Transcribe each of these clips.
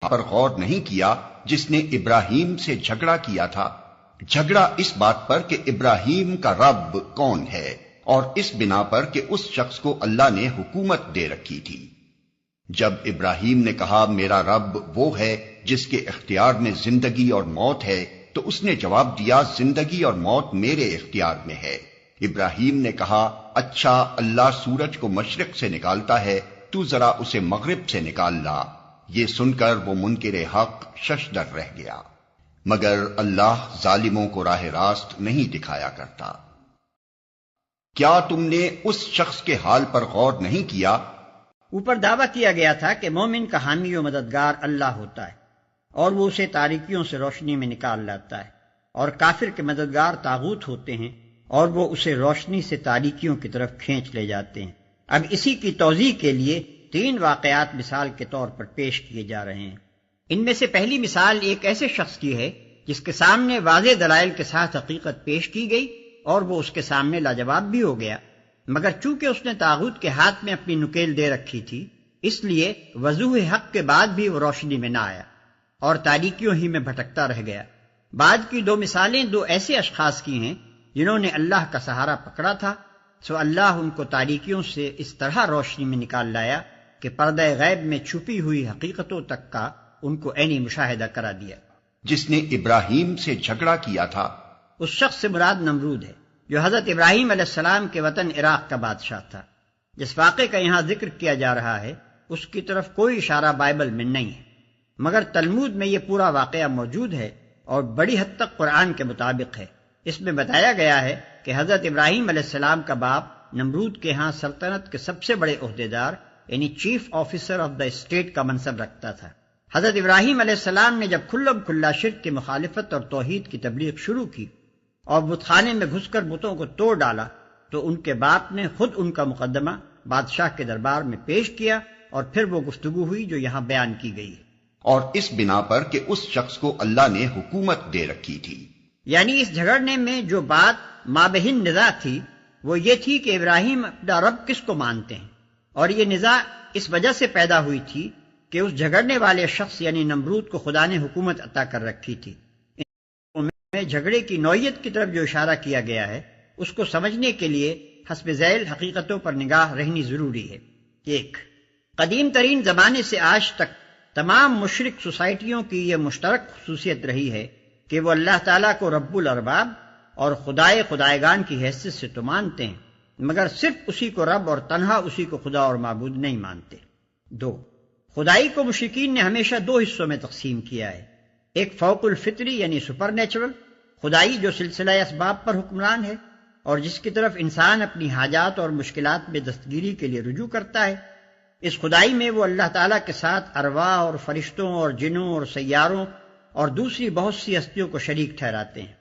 پر غور نہیں کیا جس نے ابراہیم سے جھگڑا کیا تھا، جھگڑا اس بات پر کہ ابراہیم کا رب کون ہے، اور اس بنا پر کہ اس شخص کو اللہ نے حکومت دے رکھی تھی۔ جب ابراہیم نے کہا میرا رب وہ ہے جس کے اختیار میں زندگی اور موت ہے، تو اس نے جواب دیا زندگی اور موت میرے اختیار میں ہے۔ ابراہیم نے کہا اچھا اللہ سورج کو مشرق سے نکالتا ہے، تو ذرا اسے مغرب سے نکال لا۔ یہ سن کر وہ منکر حق ششدر رہ گیا، مگر اللہ ظالموں کو راہ راست نہیں دکھایا کرتا۔ کیا تم نے اس شخص کے حال پر غور نہیں کیا؟ اوپر دعویٰ کیا گیا تھا کہ مومن کا حامی و مددگار اللہ ہوتا ہے اور وہ اسے تاریکیوں سے روشنی میں نکال لاتا ہے، اور کافر کے مددگار طاغوت ہوتے ہیں اور وہ اسے روشنی سے تاریکیوں کی طرف کھینچ لے جاتے ہیں۔ اب اسی کی توضیح کے لیے 3 واقعات مثال کے طور پر پیش کیے جا رہے ہیں۔ ان میں سے پہلی مثال ایک ایسے شخص کی ہے جس کے سامنے واضح دلائل کے ساتھ حقیقت پیش کی گئی اور وہ اس کے سامنے لاجواب بھی ہو گیا، مگر چونکہ اس نے طاغوت کے ہاتھ میں اپنی نکیل دے رکھی تھی، اس لیے وضوح حق کے بعد بھی وہ روشنی میں نہ آیا اور تاریکیوں ہی میں بھٹکتا رہ گیا۔ بعد کی 2 مثالیں 2 ایسے اشخاص کی ہیں جنہوں نے اللہ کا سہارا پکڑا تھا، سو اللہ ان کو تاریکیوں سے اس طرح روشنی میں نکال لایا کہ پردہ غیب میں چھپی ہوئی حقیقتوں تک کا ان کو عینی مشاہدہ کرا دیا۔ جس نے ابراہیم سے جھگڑا کیا تھا، اس شخص سے مراد نمرود ہے جو حضرت ابراہیم علیہ السلام کے وطن عراق کا بادشاہ تھا۔ جس واقعے کا یہاں ذکر کیا جا رہا ہے اس کی طرف کوئی اشارہ بائبل میں نہیں ہے، مگر تلمود میں یہ پورا واقعہ موجود ہے اور بڑی حد تک قرآن کے مطابق ہے۔ اس میں بتایا گیا ہے کہ حضرت ابراہیم علیہ السلام کا باپ نمرود کے ہاں سلطنت کے سب سے بڑے عہدیدار یعنی chief officer of the state کا منصب رکھتا تھا۔ حضرت ابراہیم علیہ السلام نے جب کھلم کھلا شرک کی مخالفت اور توحید کی تبلیغ شروع کی اور بت خانے میں گھس کر بتوں کو توڑ ڈالا، تو ان کے باپ نے خود ان کا مقدمہ بادشاہ کے دربار میں پیش کیا اور پھر وہ گفتگو ہوئی جو یہاں بیان کی گئی ہے۔ اور اس بنا پر کہ اس شخص کو اللہ نے حکومت دے رکھی تھی، یعنی اس جھگڑنے میں جو بات مابہن نزاع تھی وہ یہ تھی کہ ابراہیم اپنا رب کس کو مانتے ہیں، اور یہ نزاع اس وجہ سے پیدا ہوئی تھی کہ اس جھگڑنے والے شخص یعنی نمرود کو خدا نے حکومت عطا کر رکھی تھی۔ میں جھگڑے کی نوعیت کی طرف جو اشارہ کیا گیا ہے اس کو سمجھنے کے لیے حسب ذیل حقیقتوں پر نگاہ رہنی ضروری ہے۔ 1، قدیم ترین زمانے سے آج تک تمام مشرک سوسائٹیوں کی یہ مشترک خصوصیت رہی ہے کہ وہ اللہ تعالیٰ کو رب الارباب اور خدائے خدائیگان کی حیثیت سے تو مانتے ہیں، مگر صرف اسی کو رب اور تنہا اسی کو خدا اور معبود نہیں مانتے۔ 2، خدائی کو مشرکین نے ہمیشہ 2 حصوں میں تقسیم کیا ہے، ایک فوق الفطری یعنی سپر نیچرل خدائی جو سلسلہ اسباب پر حکمران ہے اور جس کی طرف انسان اپنی حاجات اور مشکلات میں دستگیری کے لیے رجوع کرتا ہے۔ اس خدائی میں وہ اللہ تعالیٰ کے ساتھ ارواح اور فرشتوں اور جنوں اور سیاروں اور دوسری بہت سی ہستیوں کو شریک ٹھہراتے ہیں،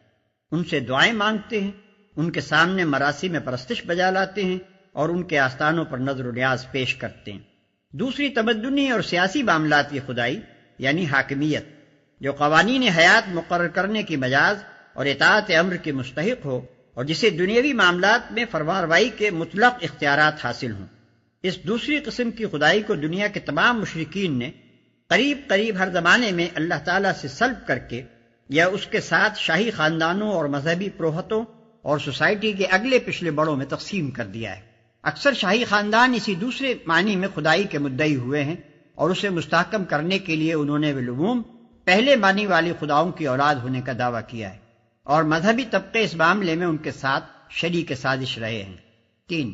ان سے دعائیں مانگتے ہیں، ان کے سامنے مراسم میں پرستش بجا لاتے ہیں اور ان کے آستانوں پر نظر و نیاز پیش کرتے ہیں۔ دوسری تمدنی اور سیاسی معاملات کی خدائی یعنی حاکمیت جو قوانین حیات مقرر کرنے کی مجاز اور اطاعت امر کی مستحق ہو اور جسے دنیاوی معاملات میں فرمانروائی کے مطلق اختیارات حاصل ہوں۔ اس دوسری قسم کی خدائی کو دنیا کے تمام مشرکین نے قریب ہر زمانے میں اللہ تعالیٰ سے سلب کر کے یا اس کے ساتھ شاہی خاندانوں اور مذہبی پروہتوں اور سوسائٹی کے اگلے پچھلے بڑوں میں تقسیم کر دیا ہے۔ اکثر شاہی خاندان اسی دوسرے معنی میں خدائی کے مدعی ہوئے ہیں اور اسے مستحکم کرنے کے لیے انہوں نے بالعموم پہلے معنی والی خداؤں کی اولاد ہونے کا دعویٰ کیا ہے، اور مذہبی طبقے اس معاملے میں ان کے ساتھ شریک سازش رہے ہیں۔ 3،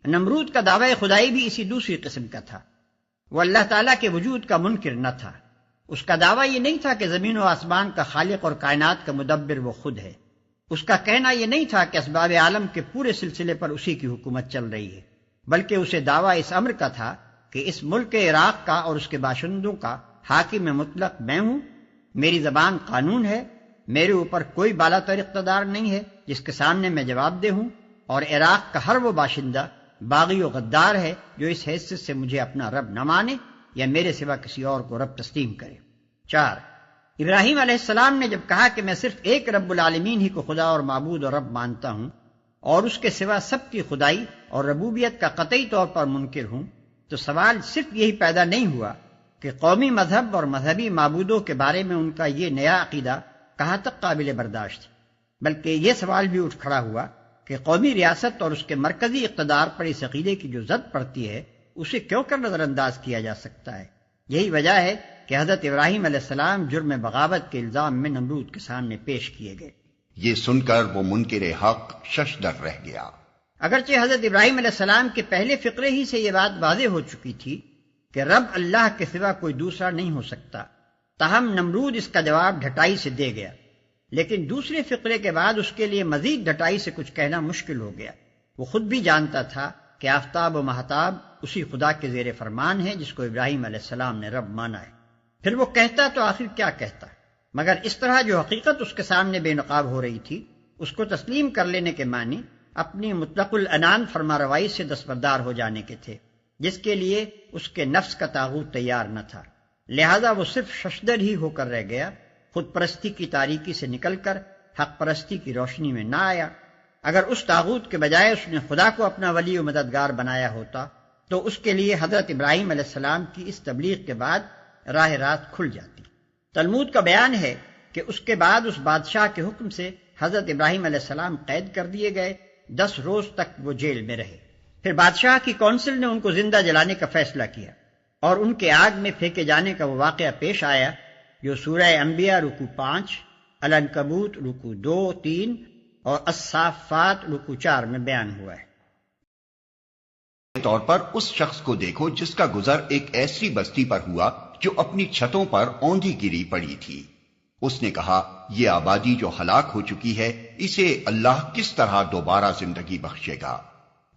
نمرود کا دعوی خدائی بھی اسی دوسری قسم کا تھا۔ وہ اللہ تعالیٰ کے وجود کا منکر نہ تھا۔ اس کا دعویٰ یہ نہیں تھا کہ زمین و آسمان کا خالق اور کائنات کا مدبر وہ خود ہے۔ اس کا کہنا یہ نہیں تھا کہ اسباب عالم کے پورے سلسلے پر اسی کی حکومت چل رہی ہے، بلکہ اسے دعویٰ اس امر کا تھا کہ اس ملک عراق کا اور اس کے باشندوں کا حاکم مطلق میں ہوں، میری زبان قانون ہے، میرے اوپر کوئی بالا تر اقتدار نہیں ہے جس کے سامنے میں جواب دہ ہوں، اور عراق کا ہر وہ باشندہ باغی و غدار ہے جو اس حیثیت سے مجھے اپنا رب نہ مانے یا میرے سوا کسی اور کو رب تسلیم کرے۔ 4، ابراہیم علیہ السلام نے جب کہا کہ میں صرف ایک رب العالمین ہی کو خدا اور معبود اور رب مانتا ہوں اور اس کے سوا سب کی خدائی اور ربوبیت کا قطعی طور پر منکر ہوں، تو سوال صرف یہی پیدا نہیں ہوا کہ قومی مذہب اور مذہبی معبودوں کے بارے میں ان کا یہ نیا عقیدہ کہاں تک قابل برداشت ہے، بلکہ یہ سوال بھی اٹھ کھڑا ہوا کہ قومی ریاست اور اس کے مرکزی اقتدار پر اس عقیدے کی جو زد پڑتی ہے اسے کیوں کر نظر انداز کیا جا سکتا ہے۔ یہی وجہ ہے کہ حضرت ابراہیم علیہ السلام جرم بغاوت کے الزام میں نمرود کے سامنے پیش کیے گئے۔ یہ سن کر وہ منکر حق ششدر رہ گیا۔ اگرچہ حضرت ابراہیم علیہ السلام کے پہلے فقرے ہی سے یہ بات واضح ہو چکی تھی کہ رب اللہ کے سوا کوئی دوسرا نہیں ہو سکتا، تاہم نمرود اس کا جواب ڈھٹائی سے دے گیا، لیکن دوسرے فقرے کے بعد اس کے لیے مزید ڈھٹائی سے کچھ کہنا مشکل ہو گیا۔ وہ خود بھی جانتا تھا کہ آفتاب و مہتاب اسی خدا کے زیر فرمان ہے جس کو ابراہیم علیہ السلام نے رب مانا ہے۔ پھر وہ کہتا تو آخر کیا کہتا، مگر اس طرح جو حقیقت اس کے سامنے بے نقاب ہو رہی تھی اس کو تسلیم کر لینے کے معنی اپنی مطلق العنان فرما روائی سے دستبردار ہو جانے کے تھے، جس کے لیے اس کے نفس کا طاغوت تیار نہ تھا۔ لہذا وہ صرف ششدر ہی ہو کر رہ گیا، خود پرستی کی تاریکی سے نکل کر حق پرستی کی روشنی میں نہ آیا۔ اگر اس طاغوت کے بجائے اس نے خدا کو اپنا ولی و مددگار بنایا ہوتا تو اس کے لیے حضرت ابراہیم علیہ السلام کی اس تبلیغ کے بعد راہ راست کھل جاتی۔ تلمود کا بیان ہے کہ اس کے بعد اس بادشاہ کے حکم سے حضرت ابراہیم علیہ السلام قید کر دیے گئے، 10 روز تک وہ جیل میں رہے۔ پھر بادشاہ کی کونسل نے ان کو زندہ جلانے کا فیصلہ کیا اور ان کے آگ میں پھینکے جانے کا وہ واقعہ پیش آیا جو سورہ انبیاء رکوع 5، العنکبوت رکوع 2، 3 اور الصافات رکوع 4 میں بیان ہوا ہے۔ طور پر اس شخص کو دیکھو جس کا گزر ایک ایسی بستی پر ہوا جو اپنی چھتوں پر اوندھی گری پڑی تھی۔ اس نے کہا، یہ آبادی جو ہلاک ہو چکی ہے اسے اللہ کس طرح دوبارہ زندگی بخشے گا؟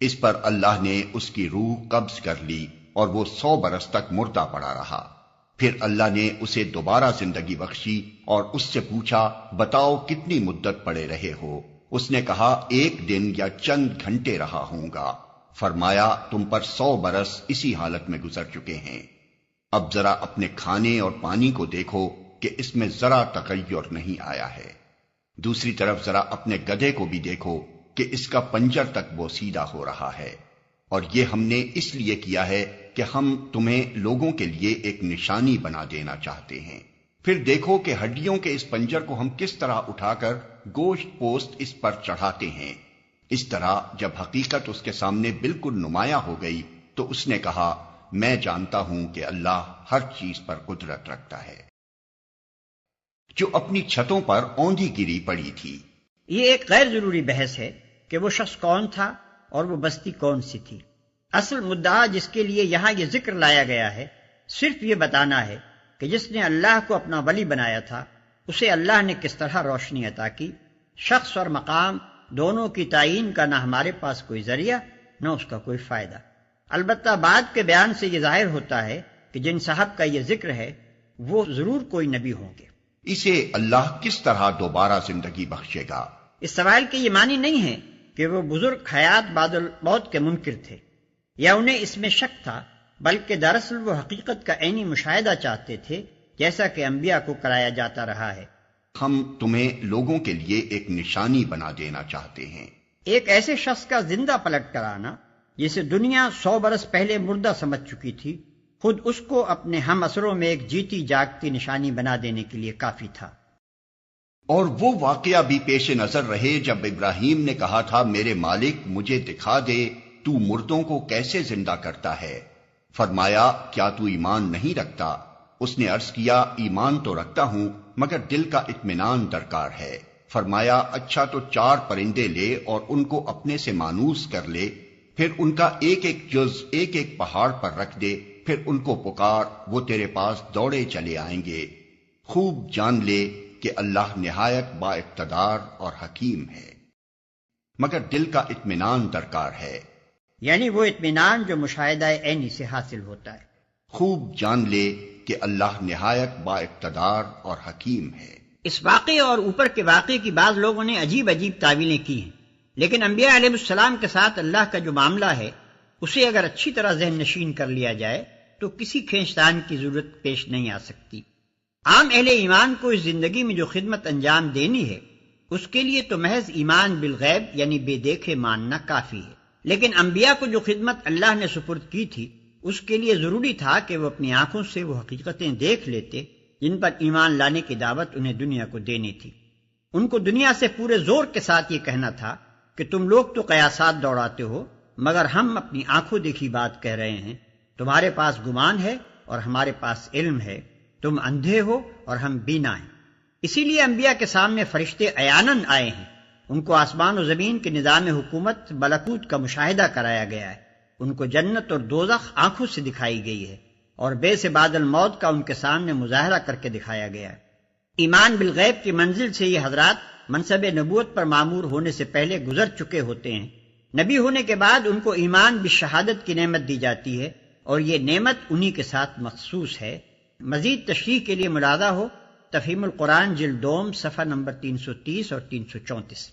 اس پر اللہ نے اس کی روح قبض کر لی اور وہ 100 برس تک مردہ پڑا رہا۔ پھر اللہ نے اسے دوبارہ زندگی بخشی اور اس سے پوچھا، بتاؤ کتنی مدت پڑے رہے ہو؟ اس نے کہا، 1 دن یا چند گھنٹے رہا ہوں گا۔ فرمایا، تم پر 100 برس اسی حالت میں گزر چکے ہیں۔ اب ذرا اپنے کھانے اور پانی کو دیکھو کہ اس میں ذرا تغیر نہیں آیا ہے۔ دوسری طرف ذرا اپنے گدھے کو بھی دیکھو کہ اس کا پنجر تک وہ سیدھا ہو رہا ہے، اور یہ ہم نے اس لیے کیا ہے کہ ہم تمہیں لوگوں کے لیے ایک نشانی بنا دینا چاہتے ہیں۔ پھر دیکھو کہ ہڈیوں کے اس پنجر کو ہم کس طرح اٹھا کر گوشت پوست اس پر چڑھاتے ہیں۔ اس طرح جب حقیقت اس کے سامنے بالکل نمایاں ہو گئی تو اس نے کہا، میں جانتا ہوں کہ اللہ ہر چیز پر قدرت رکھتا ہے۔ جو اپنی چھتوں پر اوندھی گری پڑی تھی۔ یہ ایک غیر ضروری بحث ہے کہ وہ شخص کون تھا اور وہ بستی کون سی تھی۔ اصل مدعا جس کے لیے یہاں یہ ذکر لایا گیا ہے صرف یہ بتانا ہے کہ جس نے اللہ کو اپنا ولی بنایا تھا اسے اللہ نے کس طرح روشنی عطا کی۔ شخص اور مقام دونوں کی تعین کا نہ ہمارے پاس کوئی ذریعہ نہ اس کا کوئی فائدہ۔ البتہ بعد کے بیان سے یہ ظاہر ہوتا ہے کہ جن صاحب کا یہ ذکر ہے وہ ضرور کوئی نبی ہوں گے۔ اسے اللہ کس طرح دوبارہ زندگی بخشے گا؟ اس سوال کے یہ معنی نہیں ہے کہ وہ بزرگ حیات بعد الموت کے منکر تھے یا انہیں اس میں شک تھا، بلکہ دراصل وہ حقیقت کا عینی مشاہدہ چاہتے تھے، جیسا کہ انبیاء کو کرایا جاتا رہا ہے۔ ہم تمہیں لوگوں کے لیے ایک نشانی بنا دینا چاہتے ہیں۔ ایک ایسے شخص کا زندہ پلٹ کر آنا جسے دنیا 100 برس پہلے مردہ سمجھ چکی تھی، خود اس کو اپنے ہم اثروں میں ایک جیتی جاگتی نشانی بنا دینے کے لیے کافی تھا۔ اور وہ واقعہ بھی پیش نظر رہے جب ابراہیم نے کہا تھا، میرے مالک مجھے دکھا دے تو مردوں کو کیسے زندہ کرتا ہے۔ فرمایا، کیا تو ایمان نہیں رکھتا؟ اس نے عرض کیا، ایمان تو رکھتا ہوں مگر دل کا اطمینان درکار ہے۔ فرمایا، اچھا تو 4 پرندے لے اور ان کو اپنے سے مانوس کر لے، پھر ان کا ایک ایک جز ایک ایک پہاڑ پر رکھ دے، پھر ان کو پکار، وہ تیرے پاس دوڑے چلے آئیں گے۔ خوب جان لے کہ اللہ نہایت با اقتدار اور حکیم ہے، مگر دل کا اطمینان درکار ہے۔ یعنی وہ اطمینان جو مشاہدہ عینی سے حاصل ہوتا ہے۔ خوب جان لے کہ اللہ نہایت با اقتدار اور حکیم ہے۔ اس واقعے اور اوپر کے واقعے کی بعض لوگوں نے عجیب عجیب تعویلیں کی ہیں، لیکن انبیاء علیہ السلام کے ساتھ اللہ کا جو معاملہ ہے اسے اگر اچھی طرح ذہن نشین کر لیا جائے تو کسی کھینچتان کی ضرورت پیش نہیں آ سکتی۔ عام اہل ایمان کو اس زندگی میں جو خدمت انجام دینی ہے اس کے لیے تو محض ایمان بالغیب یعنی بے دیکھے ماننا کافی ہے، لیکن انبیاء کو جو خدمت اللہ نے سپرد کی تھی اس کے لیے ضروری تھا کہ وہ اپنی آنکھوں سے وہ حقیقتیں دیکھ لیتے جن پر ایمان لانے کی دعوت انہیں دنیا کو دینی تھی۔ ان کو دنیا سے پورے زور کے ساتھ یہ کہنا تھا کہ تم لوگ تو قیاسات دوڑاتے ہو، مگر ہم اپنی آنکھوں دیکھی بات کہہ رہے ہیں۔ تمہارے پاس گمان ہے اور ہمارے پاس علم ہے، تم اندھے ہو اور ہم بینا ہیں۔ اسی لیے انبیاء کے سامنے فرشتے عیاناً آئے ہیں، ان کو آسمان و زمین کے نظام حکومت ملکوت کا مشاہدہ کرایا گیا ہے، ان کو جنت اور دوزخ آنکھوں سے دکھائی گئی ہے، اور بے سے بعد الموت کا ان کے سامنے مظاہرہ کر کے دکھایا گیا ہے۔ ایمان بالغیب کی منزل سے یہ حضرات منصب نبوت پر معمور ہونے سے پہلے گزر چکے ہوتے ہیں۔ نبی ہونے کے بعد ان کو ایمان بالشہادت کی نعمت دی جاتی ہے، اور یہ نعمت انہی کے ساتھ مخصوص ہے۔ مزید تشریح کے لیے ملاحظہ ہو تفہیم القرآن جلد 2 صفحہ نمبر 330 اور 334۔